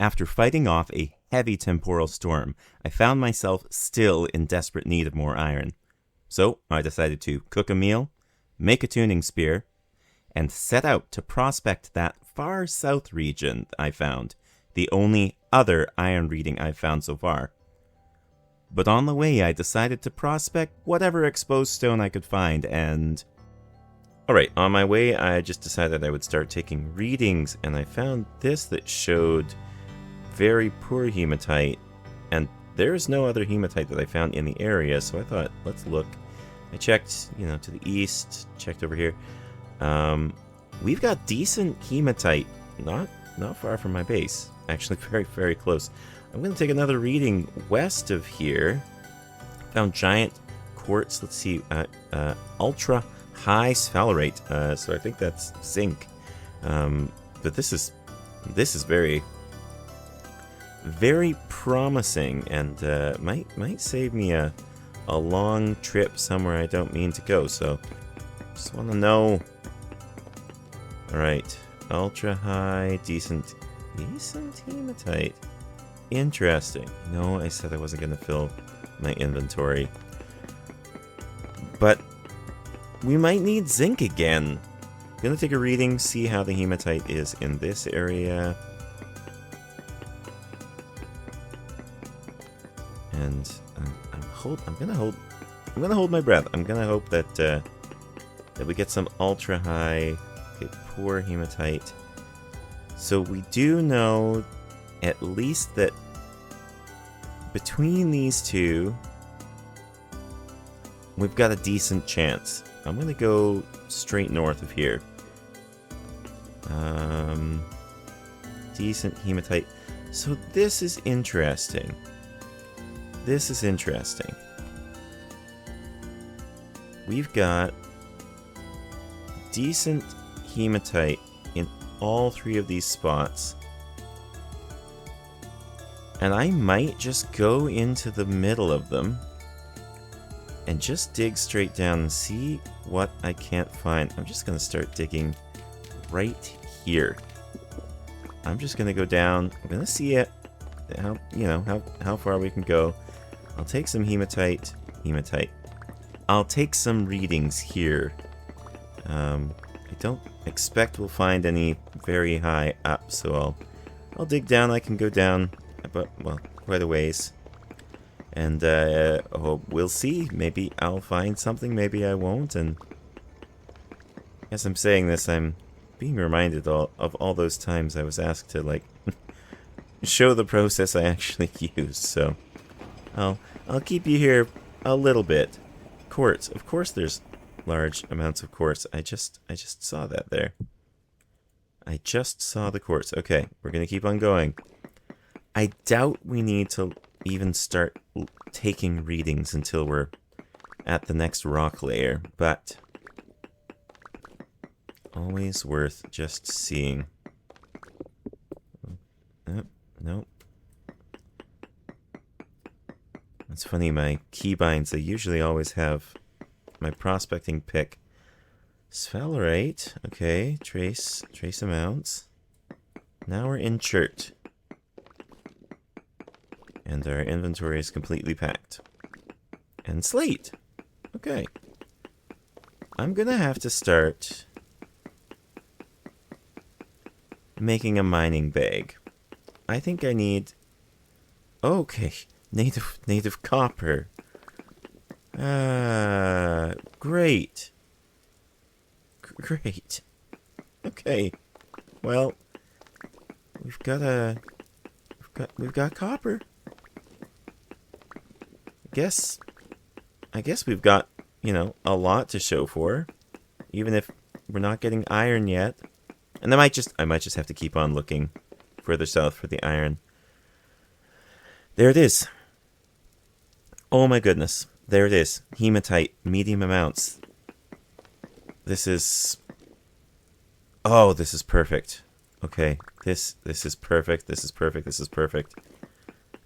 After fighting off a heavy temporal storm, I found myself still in desperate need of more iron. So I decided to cook a meal, make a tuning spear, and set out to prospect that far south region I found, the only other iron reading I've found so far. But on the way, I decided to prospect whatever exposed stone I could find, and... Alright, on my way, I just decided I would start taking readings, and I found this that showed very poor hematite, and there's no other hematite that I found in the area, so I thought, let's look. I checked, to the east, checked over here. We've got decent hematite, not far from my base. Actually, very, very close. I'm going to take another reading west of here. Found giant quartz. Let's see, ultra high sphalerite. So I think that's zinc. But this is very, very promising, and might save me a long trip somewhere I don't mean to go. So just want to know. All right, ultra high, decent hematite. Interesting. No, I said I wasn't going to fill my inventory. But we might need zinc again. Gonna take a reading, see how the hematite is in this area. And I'm gonna hold my breath. I'm gonna hope that that we get some ultra high, poor hematite. So we do know at least that between these two, we've got a decent chance. I'm going to go straight north of here. Decent hematite. So this is interesting. This is interesting. We've got decent hematite in all three of these spots. And I might just go into the middle of them and just dig straight down and see what I can't find. I'm just going to start digging right here. I'm just going to go down. I'm going to see it. How far we can go. I'll take some hematite. I'll take some readings here. I don't expect we'll find any very high up, so I'll dig down. I can go down, but quite a ways. And we'll see. Maybe I'll find something, maybe I won't. And as I'm saying this, I'm being reminded of all those times I was asked to show the process I actually use. So I'll keep you here a little bit. Quartz, of course, there's large amounts of quartz. I just saw that there. I just saw the quartz. Okay, we're gonna keep on going. I doubt we need to even start taking readings until we're at the next rock layer, but always worth just seeing. Nope. It's funny, my keybinds, they usually always have my prospecting pick. Sphalerite, okay, trace amounts. Now we're in chert. And our inventory is completely packed. And slate. Okay. I'm gonna have to start making a mining bag. I think I need... Okay. Native copper. Great. Great. Okay. Well, we've got copper. I guess we've got, a lot to show for, even if we're not getting iron yet. And I might just have to keep on looking further south for the iron. There it is. Oh my goodness. There it is. Hematite, medium amounts. This is... Oh, this is perfect. Okay, this is perfect. This is perfect. This is perfect.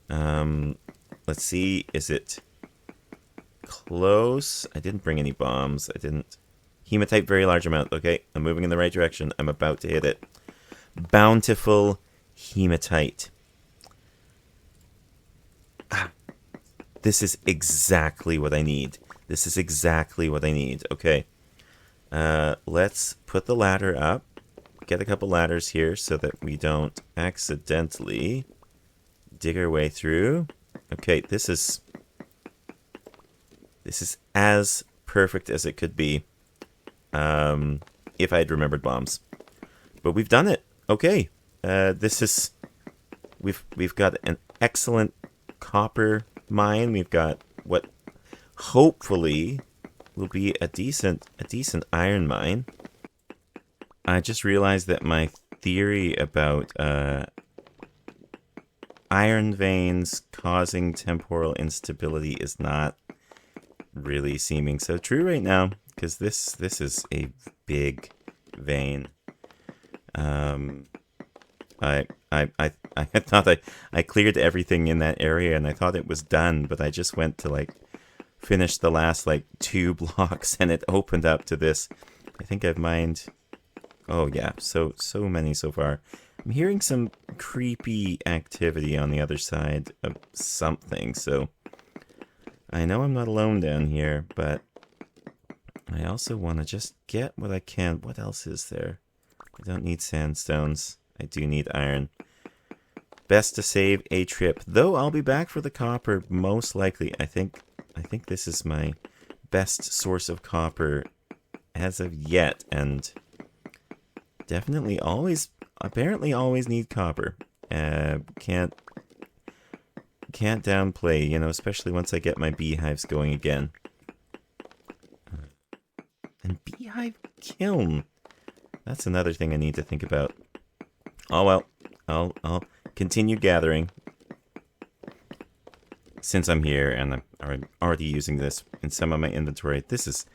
Let's see. Is it close? I didn't bring any bombs. I didn't. Hematite, very large amount. Okay, I'm moving in the right direction. I'm about to hit it. Bountiful hematite. This is exactly what I need. This is exactly what I need. Okay. Let's put the ladder up. Get a couple ladders here so that we don't accidentally dig our way through. Okay, this is as perfect as it could be. If I'd remembered bombs. But we've done it. Okay. We've got an excellent copper mine. We've got what hopefully will be a decent iron mine. I just realized that my theory about iron veins causing temporal instability is not really seeming so true right now, because this is a big vein. I thought I cleared everything in that area and I thought it was done, but I just went to like finish the last like 2 blocks and it opened up to this. I think I've mined, oh yeah, so many so far. I'm hearing some creepy activity on the other side of something, so I know I'm not alone down here, but I also want to just get what I can. What else is there? I don't need sandstones. I do need iron. Best to save a trip, though I'll be back for the copper most likely. I think this is my best source of copper as of yet, and definitely apparently always need copper. Can't downplay, you know, especially once I get my beehives going again. And beehive kiln. That's another thing I need to think about. Oh well, I'll continue gathering. Since I'm here and I'm already using this in some of my inventory, this is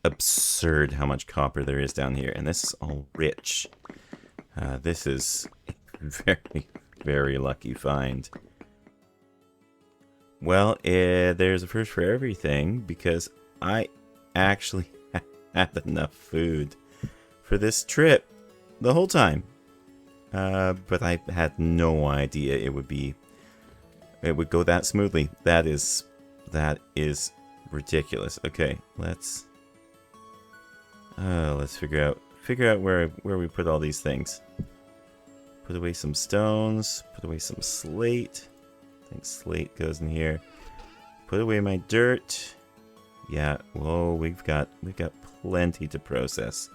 absurd how much copper there is down here, and this is all rich. This is a very, very lucky find. Well, there's a first for everything, because I actually had enough food for this trip the whole time. But I had no idea it would go that smoothly. That is ridiculous. Okay, let's figure out where we put all these things. Put away some stones, put away some slate. I think slate goes in here. Put away my dirt. Yeah, whoa, we've got plenty to process.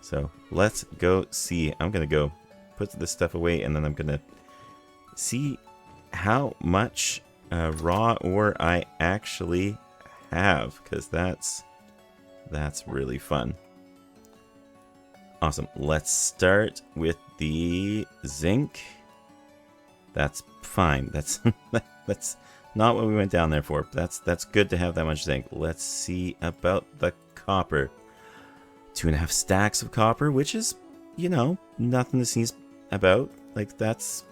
So let's go see. I'm gonna go put this stuff away, and then I'm gonna see how much raw ore I actually have, because that's really fun. Awesome. Let's start with the zinc. That's fine. That's that's not what we went down there for. That's good to have that much zinc. Let's see about the copper. 2.5 stacks of copper, which is, you know, nothing to sneeze about. Like, that's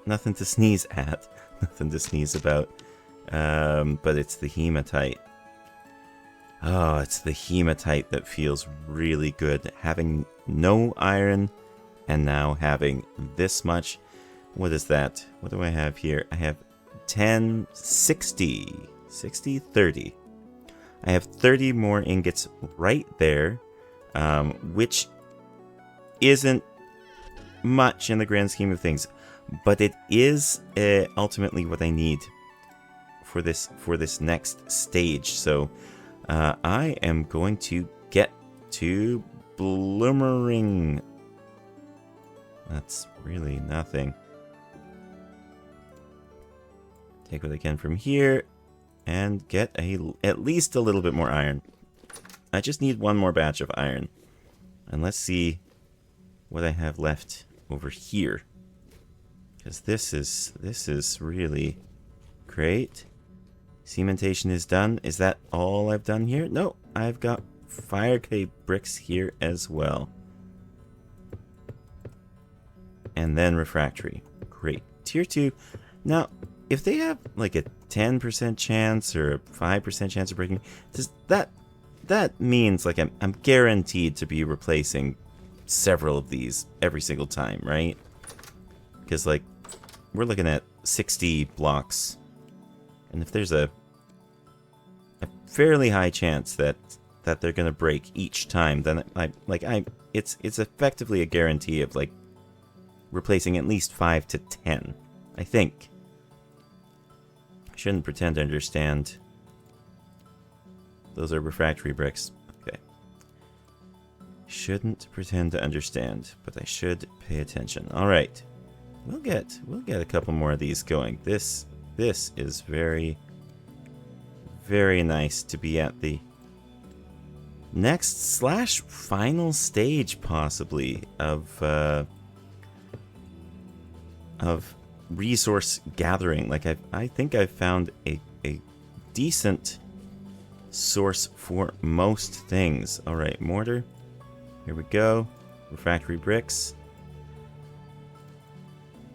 nothing to sneeze at. Nothing to sneeze about. But it's the hematite. Oh, it's the hematite that feels really good. Having no iron and now having this much. What is that? What do I have here? I have 10, 60, 30. I have 30 more ingots right there, which isn't much in the grand scheme of things, but it is ultimately what I need for this next stage. So I am going to get to bloomering. That's really nothing. Take what I can from here and get at least a little bit more iron. I just need one more batch of iron. And let's see what I have left over here. Because this is really great. Cementation is done. Is that all I've done here? No, I've got Refractory Bricks here as well. And then refractory. Great. Tier 2. Now, if they have like a 10% chance or a 5% chance of breaking, does that means like I'm guaranteed to be replacing several of these every single time, right? Because like we're looking at 60 blocks And if there's a fairly high chance that they're gonna break each time, then it's effectively a guarantee of like replacing at least 5 to 10. I think. I shouldn't pretend to understand. Those are refractory bricks. Okay. Shouldn't pretend to understand, but I should pay attention. All right. We'll get a couple more of these going. This is very, very nice to be at the next / final stage, possibly, of resource gathering. Like I think I've found a decent source for most things. All right, mortar. Here we go. Refractory bricks.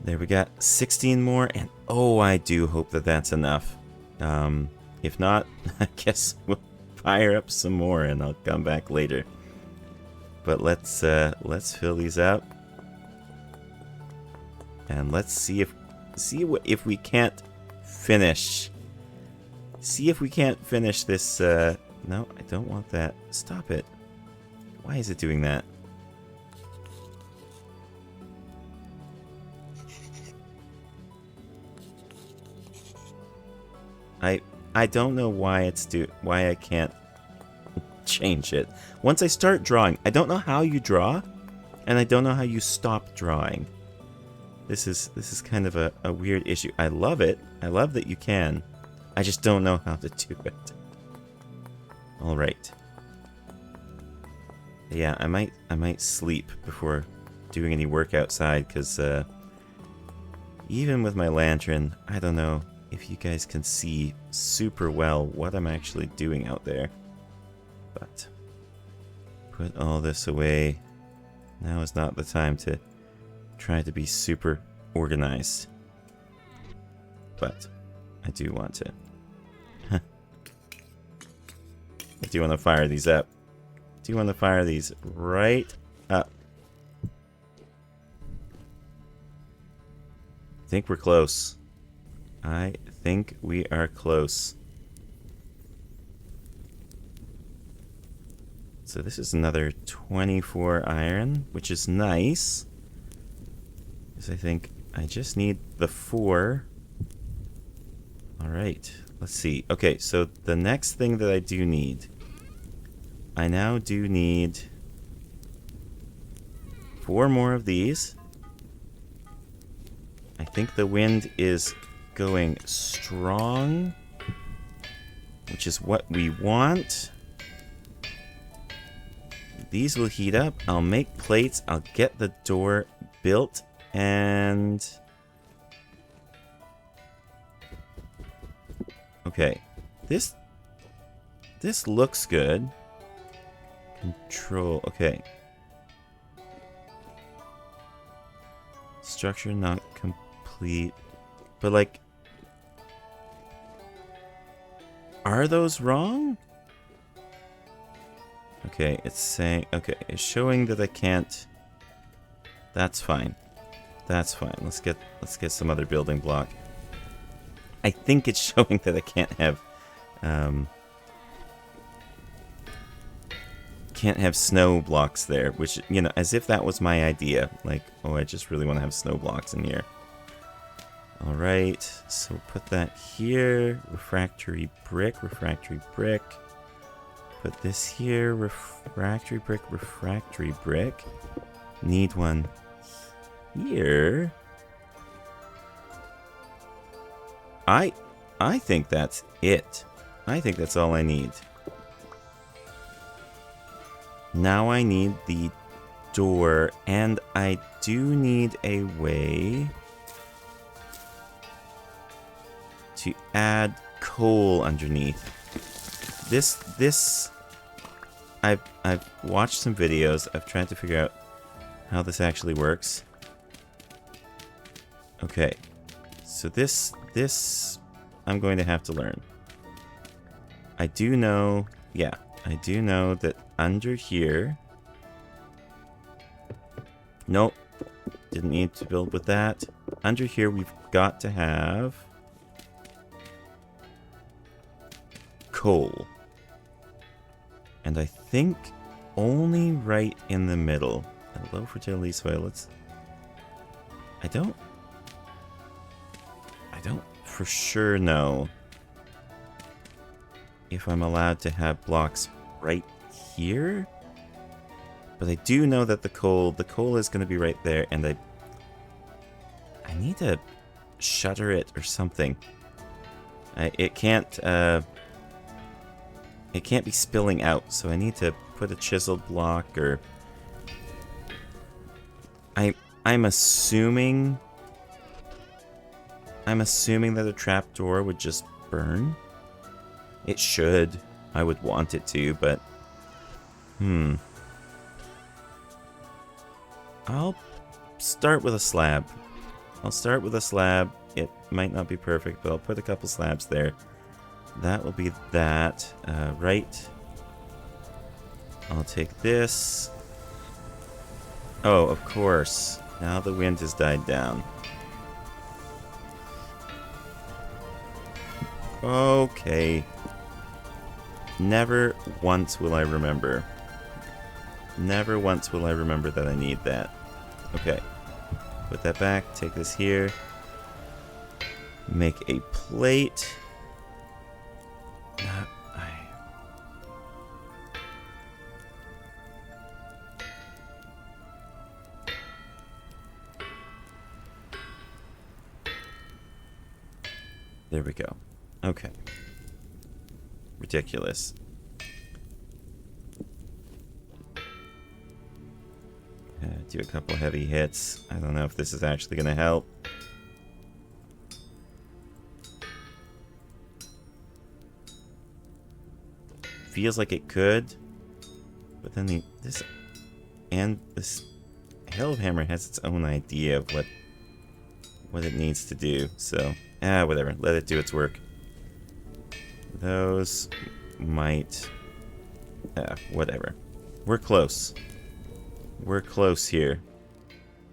There we got 16 more, and oh, I do hope that that's enough. If not, I guess we'll fire up some more, and I'll come back later. But let's fill these up, and let's see if we can't finish. See if we can't finish this. No, I don't want that. Stop it. Why is it doing that? I don't know why why I can't change it. Once I start drawing, I don't know how you draw, and I don't know how you stop drawing. This is kind of a weird issue. I love it. I love that you can. I just don't know how to do it. All right. Yeah, I might sleep before doing any work outside, because even with my lantern, I don't know if you guys can see super well what I'm actually doing out there. But put all this away. Now is not the time to try to be super organized. But I do want to. I do want to fire these up. I do want to fire these right up. I think we're close. I think we are close. So this is another 24 iron, which is nice. Because I think I just need the 4. Alright, let's see. Okay, so the next thing that I do need, I now do need 4 more of these. I think the wind is going strong, which is what we want. These will heat up. I'll make plates. I'll get the door built, and okay, this looks good. Control. Okay. Structure not complete. But like, are those wrong? Okay, it's saying, okay, it's showing that I can't. That's fine. That's fine. Let's get some other building block. I think it's showing that I can't have snow blocks there, which, you know, as if that was my idea. Like, oh, I just really want to have snow blocks in here. Alright, so put that here. Refractory brick, refractory brick. Put this here. Refractory brick, refractory brick. Need one here. I think that's it. I think that's all I need. Now I need the door, and I do need a way to add coal underneath. I've watched some videos. I've tried to figure out how this actually works. Okay, so this I'm going to have to learn. I do know, yeah, I do know that under here. Nope, didn't need to build with that. Under here, we've got to have coal. And I think only right in the middle. A low fertility soil. Let's... I don't for sure know if I'm allowed to have blocks right here. But I do know that the coal is going to be right there, and I need to shutter it or something. It can't be spilling out, so I need to put a chiseled block, or I'm assuming that a trapdoor would just burn. It should. I would want it to, but I'll start with a slab. It might not be perfect, but I'll put a couple slabs there. That will be that. Right. I'll take this. Oh, of course. Now the wind has died down. Okay. Never once will I remember. Never once will I remember that I need that. Okay. Put that back. Take this here. Make a plate. There we go. Okay. Ridiculous. Do a couple heavy hits. I don't know if this is actually going to help. Feels like it could. But then this Hail Hammer has its own idea of what it needs to do. So, whatever. Let it do its work. Those might... whatever. We're close. We're close here.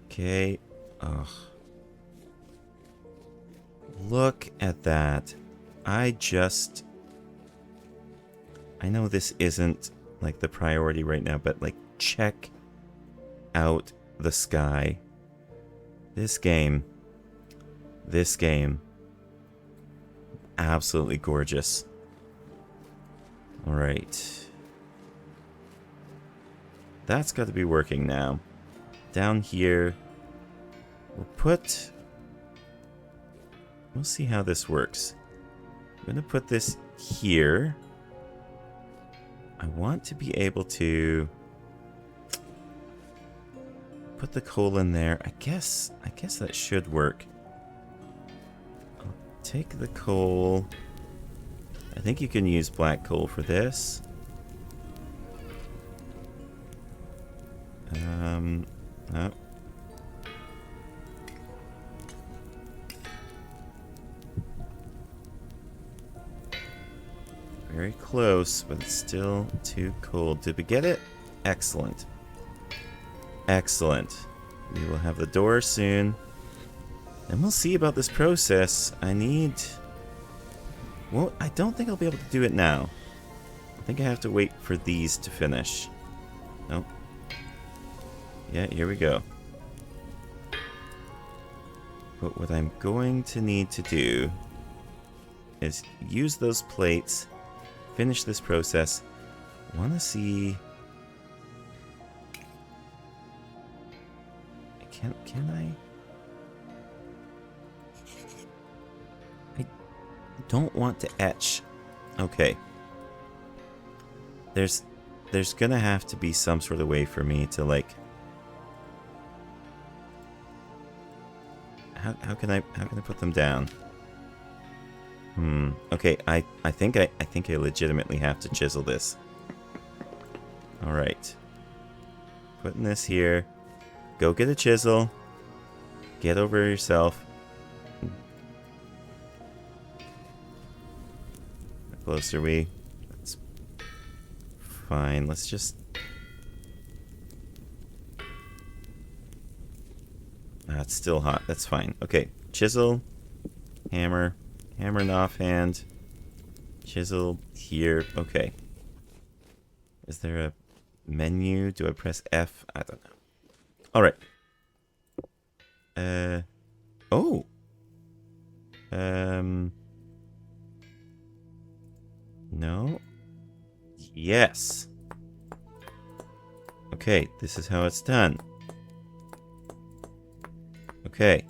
Okay. Ugh. Look at that. I know this isn't, like, the priority right now, but, like, check out the sky. This game. Absolutely gorgeous. Alright. That's got to be working now. Down here, we'll see how this works. I'm going to put this here. I want to be able to put the coal in there. I guess that should work. I'll take the coal. I think you can use black coal for this. Oh. Very close, but it's still too cold. Did we get it? Excellent. Excellent. We will have the door soon. And we'll see about this process. Well, I don't think I'll be able to do it now. I think I have to wait for these to finish. Nope. Yeah, here we go. But what I'm going to need to do is use those plates, finish this process. I want to see... Can I don't want to etch. Okay. There's gonna have to be some sort of way for me to, like... How can I put them down? Okay, I think I legitimately have to chisel this. Alright. Putting this here. Go get a chisel. Get over yourself. How close are we? That's fine. Let's just... it's still hot. That's fine. Okay. Chisel. Hammer. Hammer in offhand. Chisel here. Okay. Is there a menu? Do I press F? I don't know. Alright. Oh. No. Yes. Okay, this is how it's done. Okay.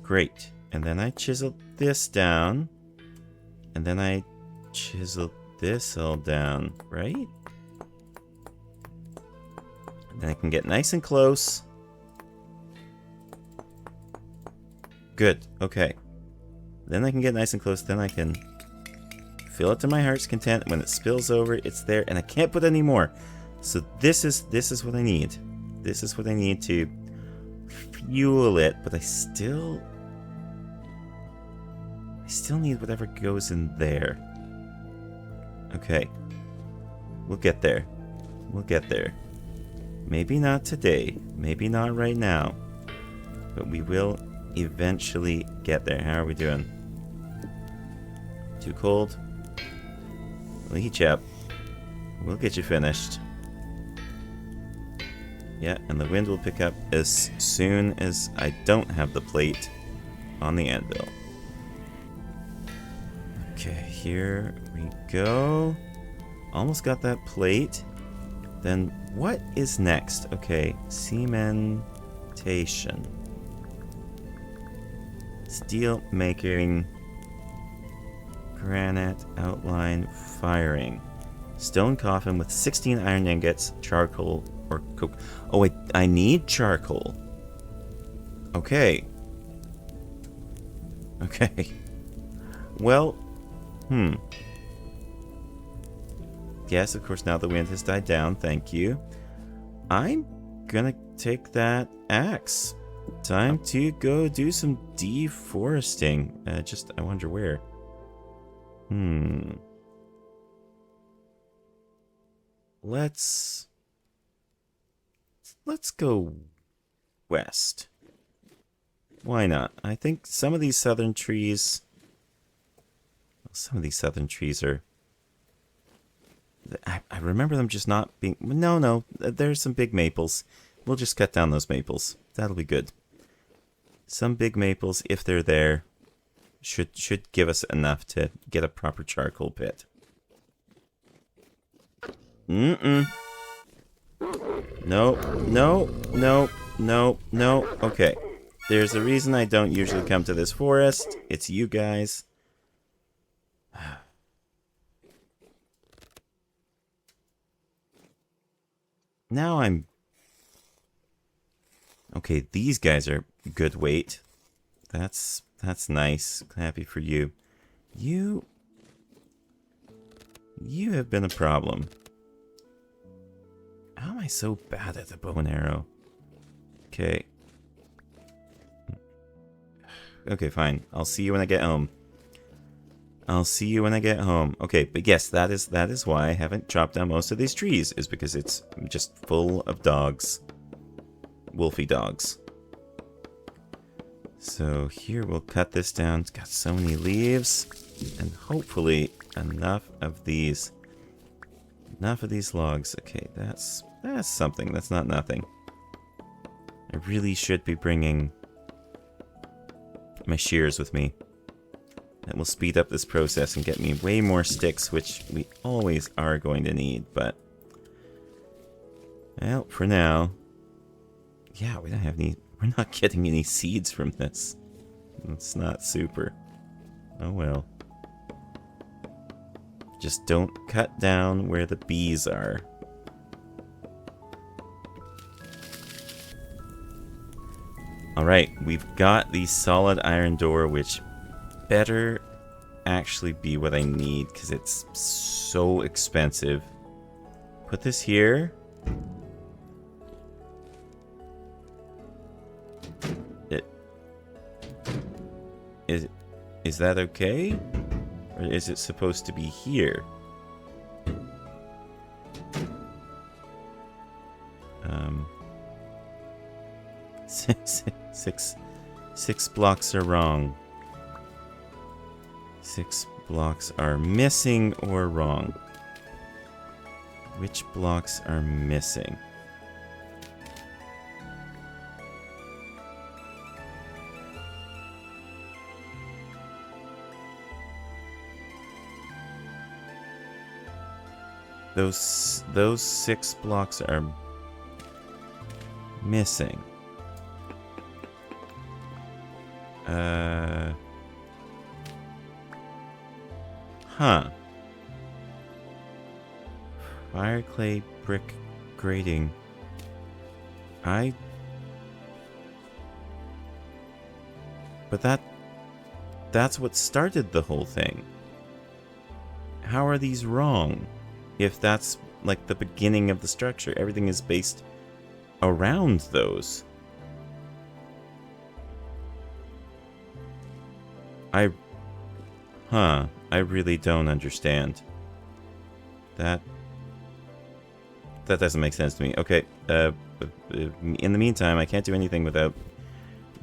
Great. And then I chisel this down. And then I chisel this all down, right? And then I can get nice and close. Good. Okay. Then I can get nice and close. Then I can fill it to my heart's content. When it spills over, it's there, and I can't put any more. So this is what I need. This is what I need to fuel it, but I still need whatever goes in there. Okay. We'll get there. We'll get there. Maybe not today. Maybe not right now. But we will eventually get there. How are we doing? Too cold? We'll heat you up. We'll get you finished. Yeah, and the wind will pick up as soon as I don't have the plate on the anvil. Okay, here we go. Almost got that plate. Then what is next? Okay, cementation. Steel making. Granite outline firing. Stone coffin with 16 iron ingots, charcoal, or coke. Oh wait, I need charcoal. Okay. Okay. Well, yes, of course, now the wind has died down. Thank you. I'm gonna take that axe. Time to go do some deforesting. I wonder where. Let's go west. Why not? I think some of these southern trees are... I remember them just not being... No, there's some big maples. We'll just cut down those maples. That'll be good. Some big maples, if they're there, should give us enough to get a proper charcoal pit. No. Okay. There's a reason I don't usually come to this forest. It's you guys. Now I'm... Okay, these guys are good weight. That's nice. Happy for you. You have been a problem. How am I so bad at the bow and arrow? Okay. Okay, fine. I'll see you when I get home. Okay, but yes, that is why I haven't chopped down most of these trees, is because it's just full of dogs. Wolfy dogs. So here we'll cut this down. It's got so many leaves, and hopefully enough of these logs. Okay, that's something. That's not nothing. I really should be bringing my shears with me. That will speed up this process and get me way more sticks, which we always are going to need, but... Well, for now... Yeah, we don't have any... We're not getting any seeds from this. It's not super. Oh well. Just don't cut down where the bees are. Alright, we've got the solid iron door, which better actually be what I need, because it's so expensive. Put this here. Is that okay? Or is it supposed to be here? Six blocks are wrong. 6 blocks are missing or wrong? Which blocks are missing? Those 6 blocks are missing. Huh. Fire clay brick grading. But that's what started the whole thing. How are these wrong? If that's like the beginning of the structure, everything is based around those. I really don't understand. That doesn't make sense to me. Okay, in the meantime, I can't do anything without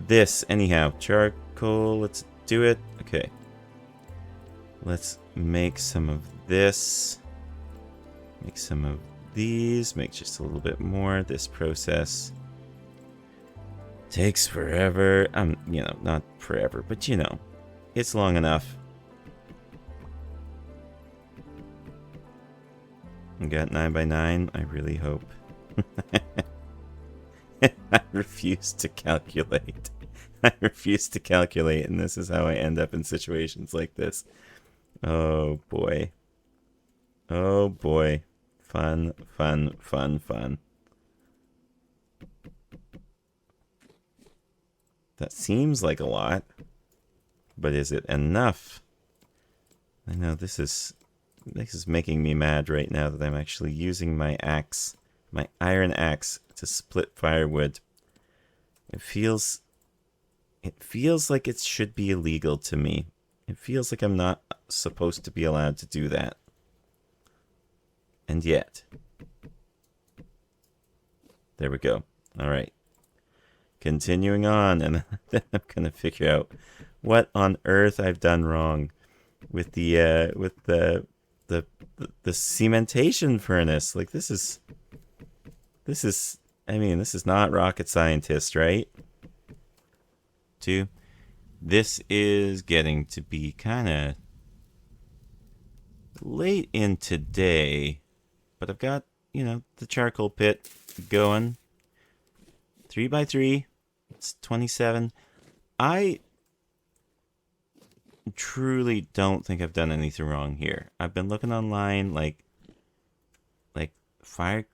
this anyhow. Charcoal, let's do it. Okay. Let's make some of this. Make some of these. Make just a little bit more. This process takes forever. You know, not forever, but you know, it's long enough. We got 9x9. I really hope. I refuse to calculate. I refuse to calculate, and this is how I end up in situations like this. Oh boy. Oh boy. Fun, fun, fun, fun. That seems like a lot, but is it enough? I know this is making me mad right now that I'm actually using my axe, my iron axe, to split firewood. It feels like it should be illegal to me. It feels like I'm not supposed to be allowed to do that. And yet. There we go. All right. Continuing on, and then I'm going to figure out what on earth I've done wrong with the cementation furnace. Like this is I mean, this is not rocket scientist, right? This is getting to be kind of late in today, but I've got, you know, the charcoal pit going. 3x3. It's 27. I truly don't think I've done anything wrong here. I've been looking online, like fire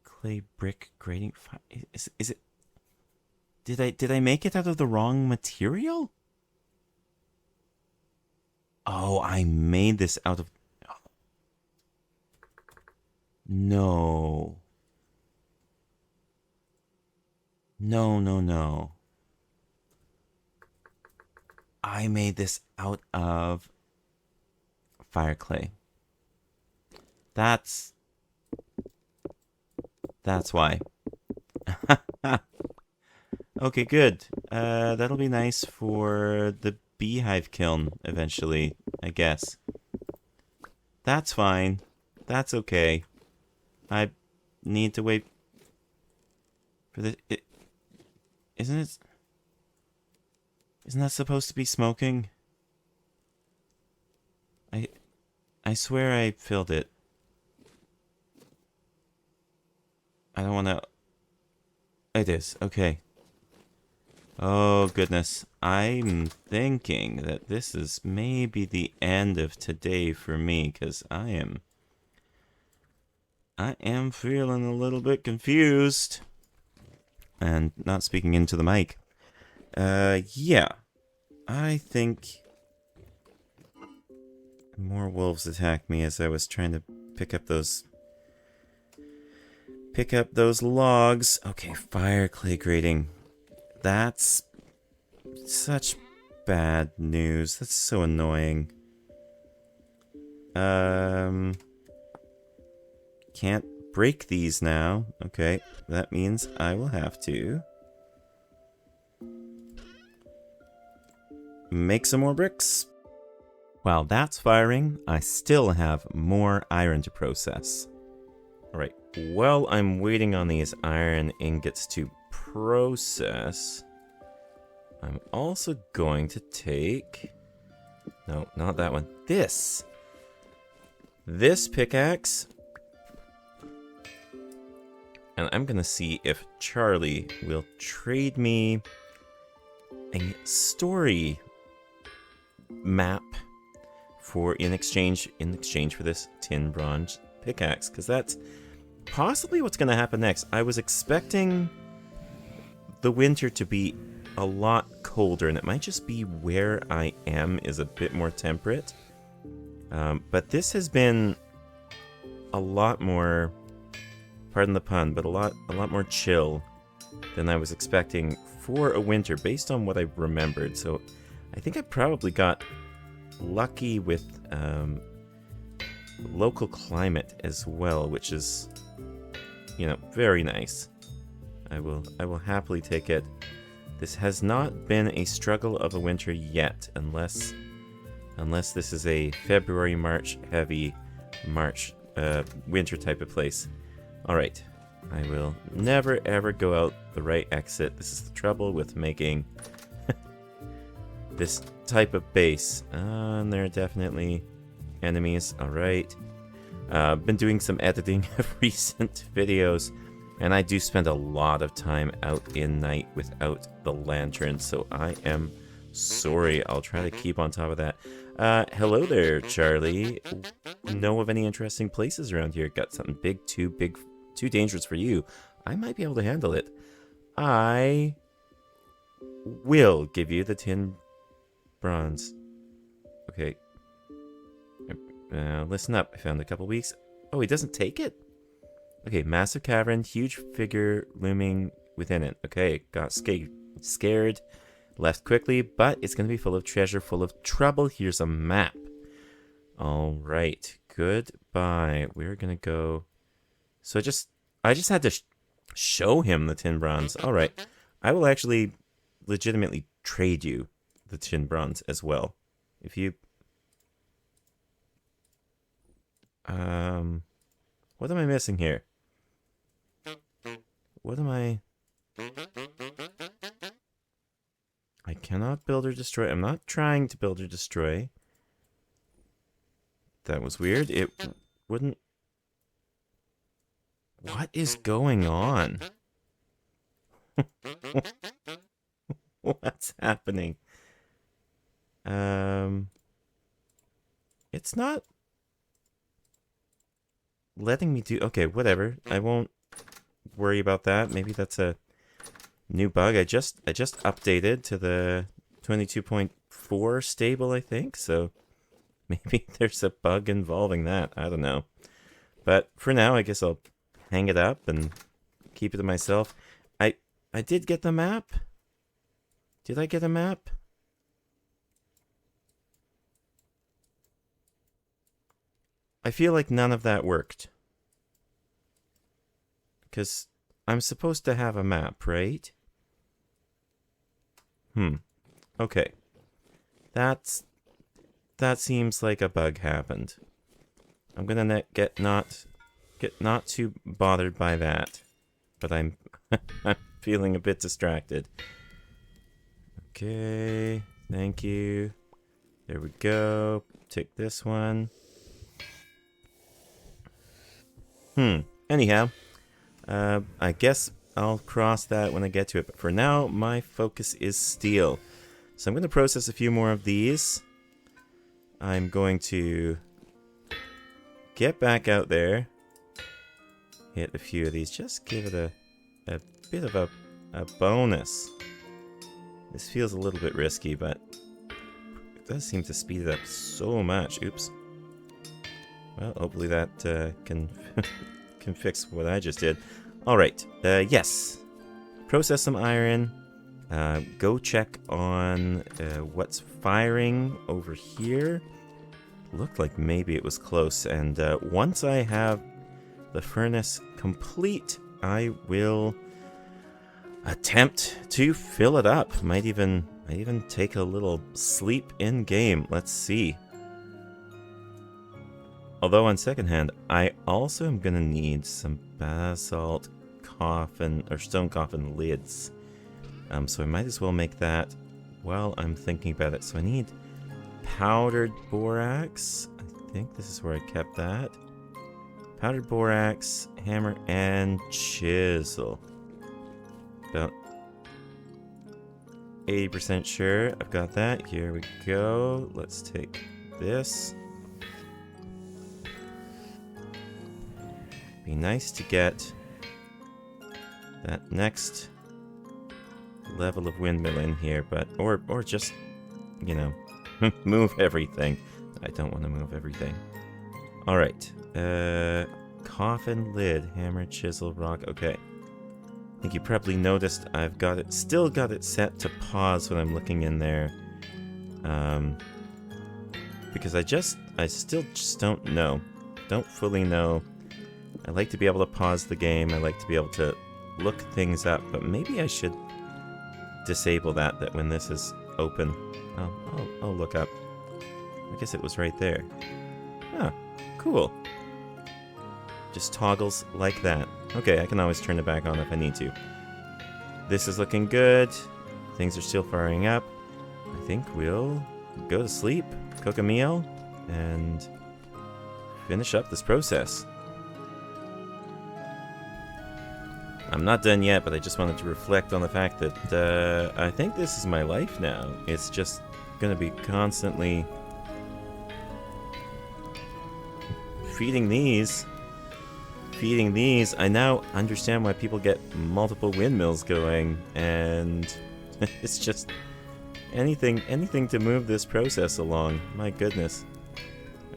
clay brick grading. Is it? Did I make it out of the wrong material? Oh, I made this out of. No. No. I made this out of fire clay. That's why. Okay, good. That'll be nice for the beehive kiln eventually, I guess. That's fine. That's okay. I need to wait for the... Isn't that supposed to be smoking? I swear I filled it. I don't want to... It is. Okay. Oh, goodness. I'm thinking that this is maybe the end of today for me, because I am feeling a little bit confused. And not speaking into the mic. Yeah. I think more wolves attacked me as I was trying to pick up those logs. Okay, fire clay grating. That's such bad news. That's so annoying. Can't break these now. Okay, that means I will have to make some more bricks. While that's firing, I still have more iron to process. Alright, while I'm waiting on these iron ingots to process, I'm also going to take... No, not that one. This pickaxe. And I'm going to see if Charlie will trade me a story map in exchange for this tin bronze pickaxe, because that's possibly what's going to happen next. I was expecting the winter to be a lot colder, and it might just be where I am is a bit more temperate. But this has been a lot more, pardon the pun, but a lot more chill than I was expecting for a winter based on what I remembered. So I think I probably got lucky with local climate as well, which is, you know, very nice. I will happily take it. This has not been a struggle of a winter yet, unless this is a February, March heavy winter type of place. Alright, I will never ever go out the right exit. This is the trouble with making this type of base. And there are definitely enemies. Alright. Been doing some editing of recent videos, and I do spend a lot of time out in night without the lantern, so I am sorry. I'll try to keep on top of that. Hello there, Charlie. Know of any interesting places around here? Got something too dangerous for you. I might be able to handle it. I will give you the tin bronze. Okay. Listen up. I found a couple weeks. Oh, he doesn't take it? Okay, massive cavern, huge figure looming within it. Okay, got scared, left quickly, but it's going to be full of treasure, full of trouble. Here's a map. Alright, goodbye. We're going to go... So I just had to show him the tin bronze. Alright, I will actually legitimately trade you the tin bronze as well. If you... what am I missing here? What am I... I cannot build or destroy. I'm not trying to build or destroy. That was weird. It wouldn't... What is going on? What's happening? It's not letting me do... Okay, whatever. I won't worry about that. Maybe that's a new bug. I just updated to the 22.4 stable, I think, so maybe there's a bug involving that. I don't know. But for now, I guess I'll hang it up and keep it to myself. I did get the map. Did I get a map? I feel like none of that worked. Because I'm supposed to have a map, right? Okay. That seems like a bug happened. I'm gonna get not too bothered by that. But I'm I'm feeling a bit distracted. Okay, thank you. There we go. Take this one. Anyhow, I guess I'll cross that when I get to it. But for now, my focus is steel. So I'm going to process a few more of these. I'm going to get back out there. Hit a few of these. Just give it a bit of a bonus. This feels a little bit risky, but it does seem to speed it up so much. Oops. Well, hopefully that can fix what I just did. Alright, yes. Process some iron. Go check on what's firing over here. Looked like maybe it was close. And once I have the furnace complete, I will attempt to fill it up. Might even take a little sleep in game. Let's see. Although on second hand, I also am gonna need some basalt coffin or stone coffin lids. So I might as well make that while I'm thinking about it. So I need powdered borax. I think this is where I kept that. Powdered borax, hammer, and chisel. About 80% sure I've got that. Here we go. Let's take this. Be nice to get that next level of windmill in here, but or just, you know, move everything. I don't want to move everything. All right. Coffin lid, hammer, chisel, rock. Okay. I think you probably noticed I've got it, still got it set to pause when I'm looking in there. Because I still just don't know. Don't fully know. I like to be able to pause the game. I like to be able to look things up, but maybe I should disable that when this is open. I'll look up. I guess it was right there. Ah, cool. Just toggles like that. Okay, I can always turn it back on if I need to. This is looking good. Things are still firing up. I think we'll go to sleep, cook a meal, and finish up this process. I'm not done yet, but I just wanted to reflect on the fact that I think this is my life now. It's just going to be constantly feeding these. I now understand why people get multiple windmills going, and it's just anything to move this process along. My goodness.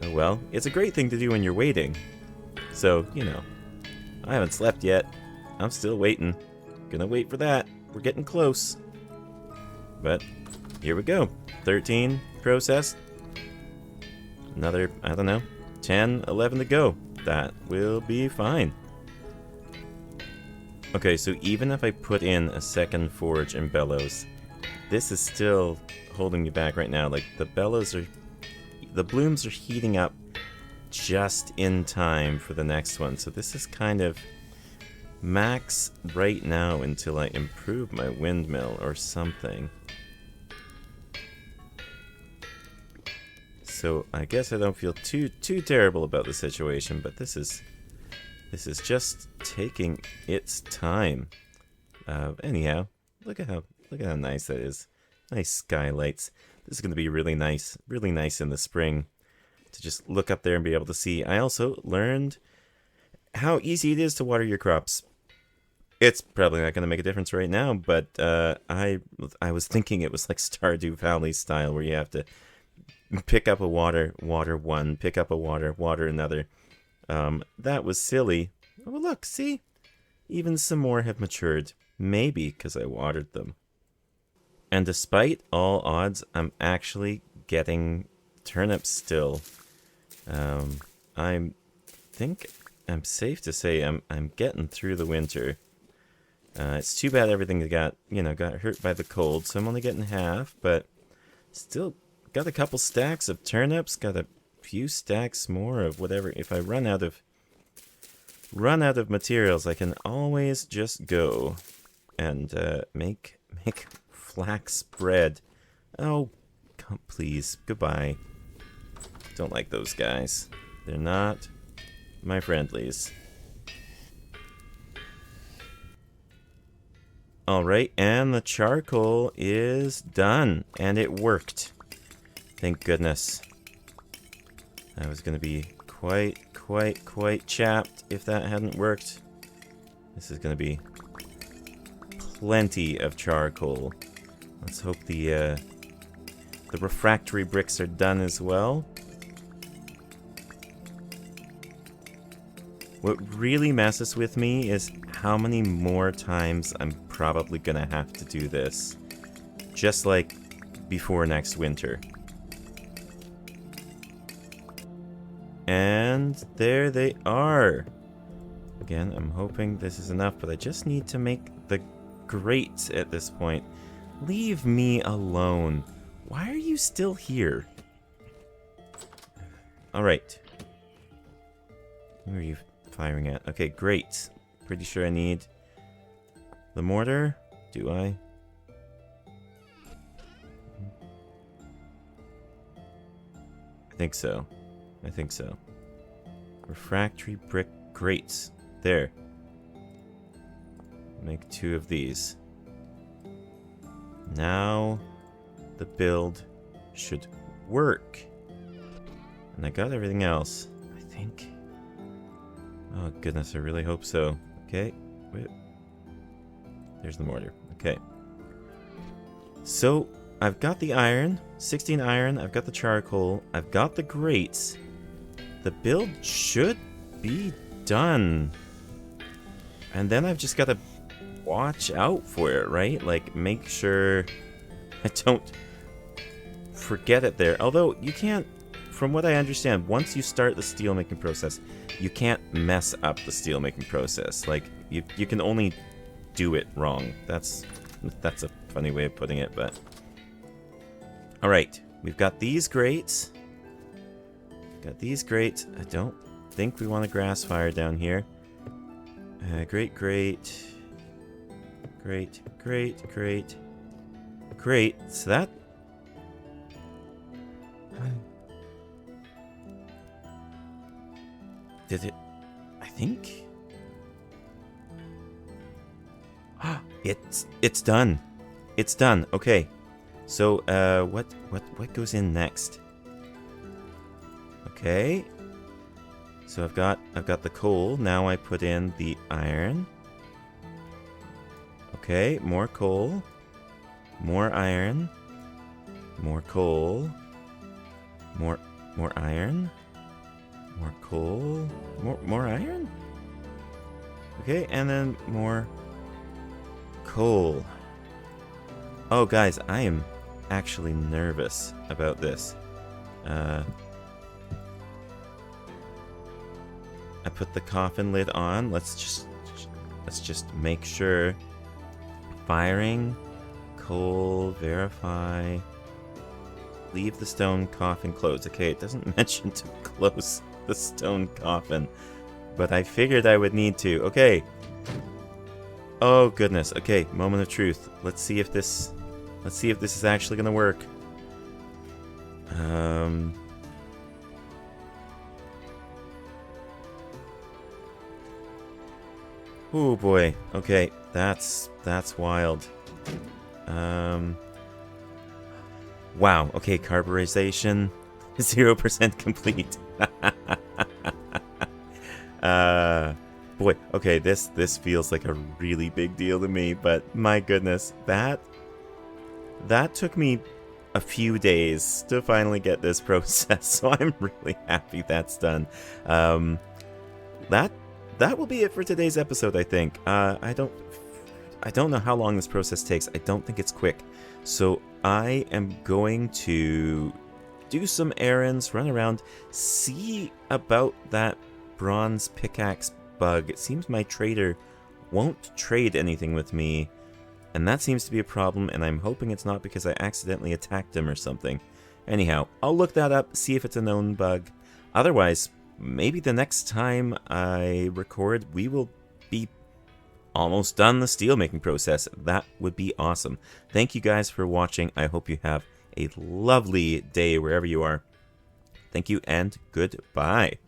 Oh well, it's a great thing to do when you're waiting. So, you know, I haven't slept yet. I'm still waiting. Gonna wait for that. We're getting close. But here we go. 13 processed. Another, I don't know, 10, 11 to go. That will be fine. Okay, so even if I put in a second forge and bellows, this is still holding me back right now. Like, the blooms are heating up just in time for the next one. So this is kind of max right now until I improve my windmill or something. So I guess I don't feel too terrible about the situation, but this is just taking its time. Anyhow, look at how nice that is. Nice skylights. This is going to be really nice in the spring to just look up there and be able to see. I also learned how easy it is to water your crops. It's probably not going to make a difference right now, but I was thinking it was like Stardew Valley style, where you have to pick up a water one, pick up a water another. That was silly. Oh, look, see? Even some more have matured. Maybe because I watered them. And despite all odds, I'm actually getting turnips still. I think I'm safe to say I'm getting through the winter. It's too bad everything got hurt by the cold, so I'm only getting half, but still got a couple stacks of turnips, got a few stacks more of whatever. If I run out of materials, I can always just go and make flax bread. Oh, please, goodbye. Don't like those guys. They're not my friendlies. Alright, and the charcoal is done, and it worked. Thank goodness. I was going to be quite chapped if that hadn't worked. This is going to be plenty of charcoal. Let's hope the refractory bricks are done as well. What really messes with me is how many more times I'm probably going to have to do this. Just like before next winter. And there they are. Again, I'm hoping this is enough, but I just need to make the grates at this point. Leave me alone. Why are you still here? Alright. Who are you firing at? Okay, great. Pretty sure I need the mortar. Do I? I think so. I think so. Refractory brick grates. There. Make 2 of these. Now the build should work. And I got everything else, I think. Oh goodness, I really hope so. Okay, wait. There's the mortar. Okay. So, I've got the iron, 16 iron, I've got the charcoal, I've got the grates. The build should be done. And then I've just got to watch out for it, right? Like, make sure I don't forget it there. Although, you can't, from what I understand, once you start the steel making process, you can't mess up the steel making process. Like, you can only do it wrong. That's a funny way of putting it, but... Alright, we've got these grates. Got these grates. I don't think we want a grass fire down here. Great. So that... Did it... I think... It's done. It's done. Okay. So, what goes in next? Okay. So I've got the coal. Now I put in the iron. Okay, more coal. More iron. More coal. More iron. More coal. More iron? Okay, and then more coal. Oh, guys, I am actually nervous about this. I put the coffin lid on. Let's just make sure. Firing, coal, verify. Leave the stone coffin closed. Okay, it doesn't mention to close the stone coffin, but I figured I would need to. Okay. Oh goodness. Okay, moment of truth. Let's see if this is actually gonna work. Oh boy. Okay, that's wild. Wow. Okay, carburization 0% complete. Boy. Okay, this feels like a really big deal to me, but my goodness, that took me a few days to finally get this process, so I'm really happy that's done. That will be it for today's episode, I think. I don't know how long this process takes. I don't think it's quick. So I am going to do some errands, run around, see about that bronze pickaxe bug. It seems my trader won't trade anything with me, and that seems to be a problem, and I'm hoping it's not because I accidentally attacked him or something. Anyhow, I'll look that up, see if it's a known bug. Otherwise, maybe the next time I record, we will be almost done the steel making process. That would be awesome. Thank you guys for watching. I hope you have a lovely day wherever you are. Thank you and goodbye.